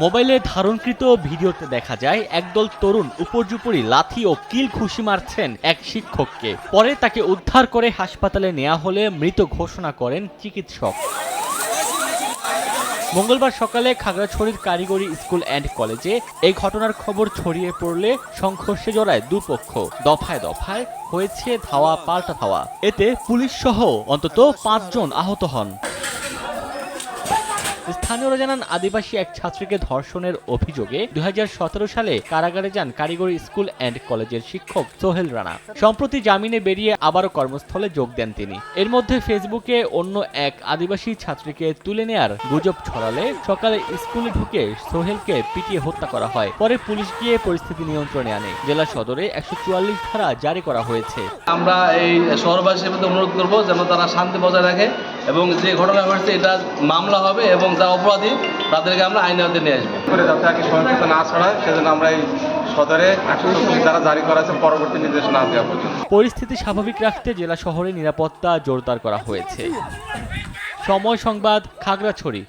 মোবাইলে ধারণকৃত ভিডিওতে দেখা যায় একদল তরুণ উপর্যুপরি লাথি ও কিল ঘুষি মারছেন এক শিক্ষককে। পরে তাকে উদ্ধার করে হাসপাতালে নেওয়া হলে মৃত ঘোষণা করেন চিকিৎসক। মঙ্গলবার সকালে খাগড়াছড়ির কারিগরি স্কুল অ্যান্ড কলেজে এই ঘটনার খবর ছড়িয়ে পড়লে সংঘর্ষে জড়ায় দুপক্ষ। দফায় দফায় হয়েছে ধাওয়া পাল্টা ধাওয়া। এতে পুলিশ সহ অন্তত 5 জন আহত হন। স্থানীয়রা জানান, আদিবাসী এক ছাত্রীকে ধর্ষণের অভিযোগে 2017 সালে কারাগারে যান কারিগরি স্কুল অ্যান্ড কলেজের শিক্ষক সোহেল রানা। সম্প্রতি জামিনে বেরিয়ে আবারও কর্মস্থলে যোগ দেন তিনি। এর মধ্যে ফেসবুকে অন্য এক আদিবাসী ছাত্রীকে তুলে নেয়ার গুজব ছড়ালে সকালে স্কুলে ঢুকে সোহেলকে পিটিয়ে হত্যা করা হয়। পরে পুলিশ গিয়ে পরিস্থিতি নিয়ন্ত্রণে আনে। জেলা সদরে 144 ধারা জারি করা হয়েছে। আমরা এই শহরবাসীর মধ্যে অনুরোধ করবো যেন তারা শান্তি বজায় রাখে এবং যে ঘটনা ঘটেছে এটা মামলা হবে এবং যারা অপরাধী তাদেরকে আমরা আইনের আওতায় নিয়ে আসবো। যাতে আগে সহিংসতা না ছড়ায় সেজন্য আমরা এই সদরে 144 ধারা জারি করা আছে, পরবর্তী নির্দেশনা দেওয়া পর্যন্ত। পরিস্থিতি স্বাভাবিক রাখতে জেলা শহরে নিরাপত্তা জোরদার করা হয়েছে। সময় সংবাদ, খাগড়াছড়ি।